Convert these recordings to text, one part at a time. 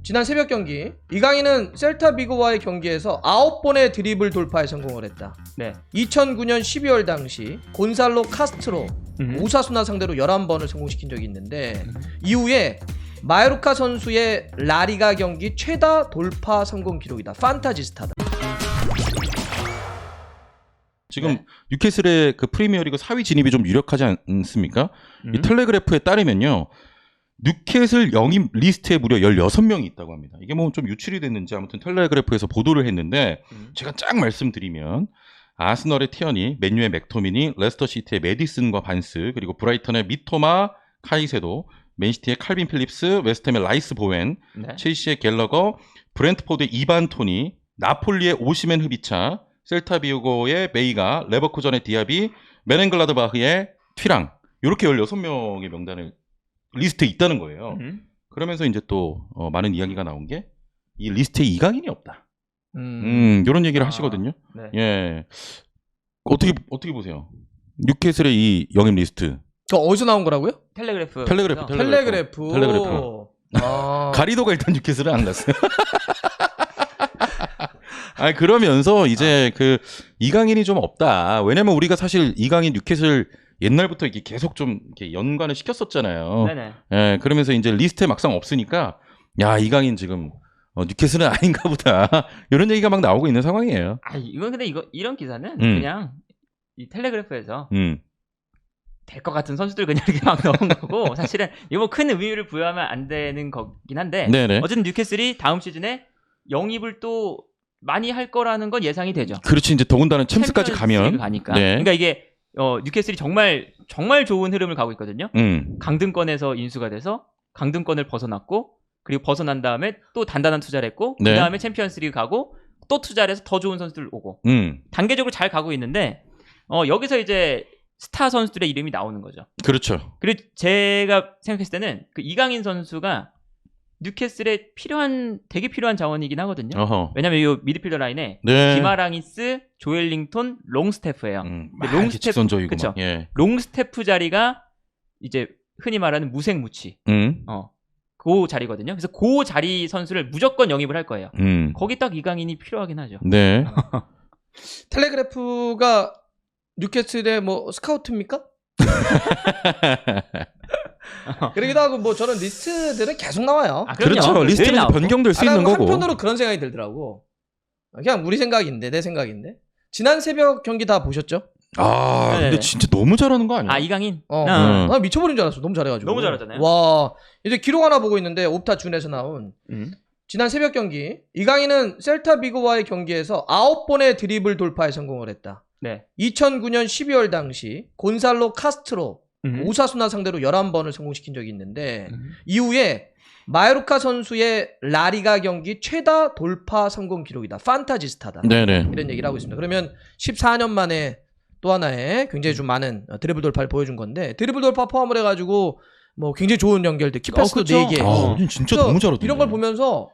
지난 새벽 경기 이강인은 셀타 비고와의 경기에서 9번의 드리블 돌파에 성공을 했다. 네. 2009년 12월 당시 곤살로 카스트로 오사수나 상대로 11번을 성공시킨 적이 있는데 이후에 마요르카 선수의 라리가 경기 최다 돌파 성공 기록이다. 판타지스타다. 지금 뉴캐슬의 그 프리미어리그 4위 진입이 좀 유력하지 않습니까? 이 텔레그래프에 따르면요. 뉴캐슬 영입 리스트에 무려 16명이 있다고 합니다. 이게 뭐 좀 유출이 됐는지 아무튼 텔레그래프에서 보도를 했는데 제가 쫙 말씀드리면 아스널의 티어니, 맨유의 맥토미니, 레스터시티의 메디슨과 반스, 그리고 브라이턴의 미토마, 카이세도, 맨시티의 칼빈 필립스, 웨스트햄의 라이스 보웬, 네. 첼시의 갤러거, 브렌트포드의 이반 토니, 나폴리의 오시멘 흐비차, 셀타비고의 메이가, 레버쿠전의 디아비, 메넨글라드바흐의 튀랑, 이렇게 16명의 명단을 리스트에 있다는 거예요. 그러면서 이제 또 많은 이야기가 나온 게 이 리스트에 이강인이 없다. 이런 얘기를 하시거든요. 네. 예, 어떻게 보세요? 뉴캐슬의 이 영입 리스트. 저 어디서 나온 거라고요? 텔레그래프. 텔레그래프. 아. 가리도가 일단 뉴캐슬은 안 갔어요. 아 그러면서 이제 그 이강인이 좀 없다. 왜냐면 우리가 사실 이강인 뉴캐슬 옛날부터 이렇게 계속 좀 이렇게 연관을 시켰었잖아요. 네네. 예, 그러면서 이제 리스트에 막상 없으니까 야 이강인 지금 뉴캐슬은 아닌가 보다. 이런 얘기가 막 나오고 있는 상황이에요. 아 이건 근데 이런 기사는 그냥 이 텔레그래프에서 될 것 같은 선수들 그냥 이렇게 막 넣은 거고 사실은 이거 뭐 큰 의미를 부여하면 안 되는 거긴 한데 네네. 어쨌든 뉴캐슬이 다음 시즌에 영입을 또 많이 할 거라는 건 예상이 되죠. 그렇지 이제 더군다나 챔스까지 가면 가니까. 네. 그러니까 이게 뉴캐슬이 정말 좋은 흐름을 가고 있거든요. 강등권에서 인수가 돼서 강등권을 벗어났고 그리고 벗어난 다음에 또 단단한 투자를 했고 네. 그 다음에 챔피언스리그 가고 또 투자를 해서 더 좋은 선수들 오고 단계적으로 잘 가고 있는데 여기서 이제 스타 선수들의 이름이 나오는 거죠. 그렇죠. 그리고 제가 생각했을 때는 그 이강인 선수가 뉴캐슬에 되게 필요한 자원이긴 하거든요. 어허. 왜냐면 이 미드필더 라인에 네. 기마랑이스, 조엘링톤, 롱스태프예요. 롱스태프 선조이고 그쵸. 예. 롱스태프 자리가 이제 흔히 말하는 무색무취. 그 자리거든요. 그래서 그 자리 선수를 무조건 영입을 할 거예요. 거기 딱 이강인이 필요하긴 하죠. 네. 텔레그래프가 뉴캐슬의 뭐 스카우트입니까? 그러기도 하고 뭐 저는 리스트들은 계속 나와요. 아, 그럼요. 그렇죠. 리스트는 나오고. 변경될 수 있는 거고. 한편으로 그런 생각이 들더라고. 그냥 우리 생각인데 내 생각인데 지난 새벽 경기 다 보셨죠? 아 네네. 근데 진짜 너무 잘하는 거 아니야? 아 이강인? 나 미쳐버린 줄 알았어. 너무 잘해가지고. 너무 잘하잖아요. 와 이제 기록 하나 보고 있는데 옵타 준에서 나온 지난 새벽 경기 이강인은 셀타 비고와의 경기에서 9번의 드리블 돌파에 성공을 했다. 네. 2009년 12월 당시 곤살로 카스트로 오사수나 상대로 11번을 성공시킨 적이 있는데 이후에 마요르카 선수의 라리가 경기 최다 돌파 성공 기록이다. 판타지스타다. 네네. 이런 얘기를 하고 있습니다. 그러면 14년 만에 또 하나의 굉장히 좀 많은 드리블 돌파를 보여준 건데 드리블 돌파 포함을 해가지고 뭐 굉장히 좋은 연결들 키패스도 4개. 아, 진짜 너무 잘하던데. 이런 걸 보면서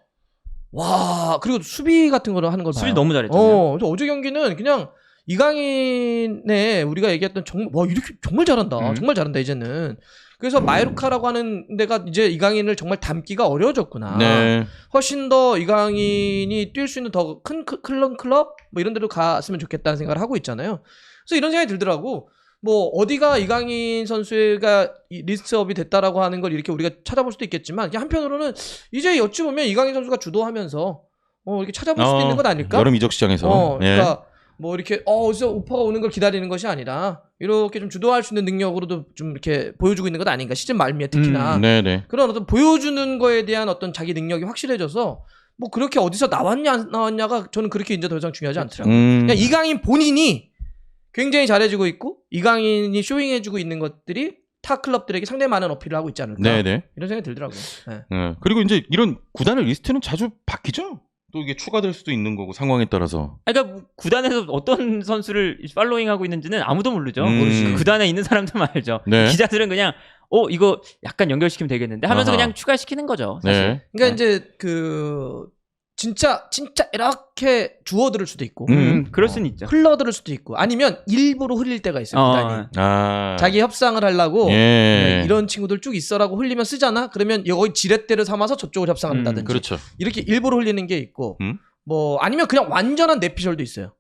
와 그리고 수비 같은 거를 하는 걸 봐요. 수비 너무 잘했잖아요. 그래서 어제 경기는 그냥 이강인의 우리가 얘기했던 와 이렇게 정말 잘한다. 정말 잘한다 이제는. 그래서 마요르카라고 하는 데가 이제 이강인을 정말 담기가 어려워졌구나. 네. 훨씬 더 이강인이 뛸 수 있는 더 큰 클럽 뭐 이런 데로 갔으면 좋겠다는 생각을 하고 있잖아요. 그래서 이런 생각이 들더라고. 뭐 어디가 이강인 선수가 리스트업이 됐다라고 하는 걸 이렇게 우리가 찾아볼 수도 있겠지만 한편으로는 이제 어찌 보면 이강인 선수가 주도하면서 이렇게 찾아볼 수도 있는 것 아닐까? 여름 이적 시장에서. 그러니까 뭐 이렇게 어디서 오퍼가 오는 걸 기다리는 것이 아니라 이렇게 좀 주도할 수 있는 능력으로도 좀 이렇게 보여주고 있는 것 아닌가 시즌 말미에 특히나 네네. 그런 어떤 보여주는 거에 대한 어떤 자기 능력이 확실해져서 뭐 그렇게 어디서 나왔냐 안 나왔냐가 저는 그렇게 이제 더 이상 중요하지 않더라고요. 그냥 이강인 본인이 굉장히 잘해주고 있고 이강인이 쇼잉해주고 있는 것들이 타 클럽들에게 상당히 많은 어필을 하고 있지 않을까. 네네. 이런 생각이 들더라고요. 네. 그리고 이제 이런 구단의 리스트는 자주 바뀌죠. 또 이게 추가될 수도 있는 거고 상황에 따라서. 그러니까 뭐 구단에서 어떤 선수를 팔로잉하고 있는지는 아무도 모르죠. 모르지. 구단에 있는 사람들만 알죠. 네. 기자들은 그냥 이거 약간 연결시키면 되겠는데 하면서 아하. 그냥 추가시키는 거죠. 사실. 네. 그러니까 이제 진짜 이렇게 주워들을 수도 있고 그럴 수는 있죠. 흘러들을 수도 있고 아니면 일부러 흘릴 때가 있어요. 구단이. 자기 협상을 하려고 예. 이런 친구들 쭉 있어라고 흘리면 쓰잖아. 그러면 여기 지렛대를 삼아서 저쪽을 협상한다든지 그렇죠. 이렇게 일부러 흘리는 게 있고 뭐 아니면 그냥 완전한 내피셜도 있어요.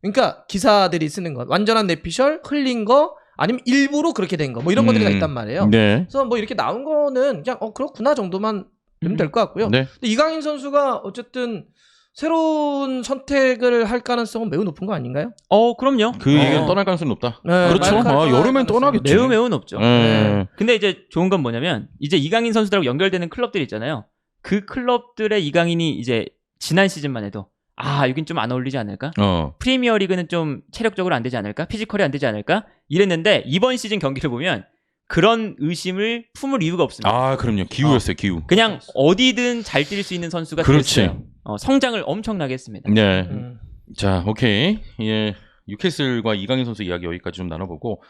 그러니까 기사들이 쓰는 것 완전한 내피셜 흘린 거 아니면 일부러 그렇게 된 거 뭐 이런 것들이 다 있단 말이에요. 네. 그래서 뭐 이렇게 나온 거는 그냥 그렇구나 정도만 되면 될 것 같고요. 네. 근데 이강인 선수가 어쨌든 새로운 선택을 할 가능성은 매우 높은 거 아닌가요? 그럼요. 그 얘기는 떠날 가능성이 높다. 네, 그렇죠. 여름엔 떠나겠죠. 매우 높죠. 네. 근데 이제 좋은 건 뭐냐면 이제 이강인 선수들하고 연결되는 클럽들이 있잖아요. 그 클럽들의 이강인이 이제 지난 시즌만 해도 여긴 좀 안 어울리지 않을까? 프리미어 리그는 좀 체력적으로 안 되지 않을까? 피지컬이 안 되지 않을까? 이랬는데 이번 시즌 경기를 보면 그런 의심을 품을 이유가 없습니다. 그럼요. 기우였어요, 기우. 그냥 어디든 잘 뛸 수 있는 선수가 그렇지. 됐어요. 성장을 엄청나게 했습니다. 네. 자, 오케이. 예. 뉴캐슬과 이강인 선수 이야기 여기까지 좀 나눠보고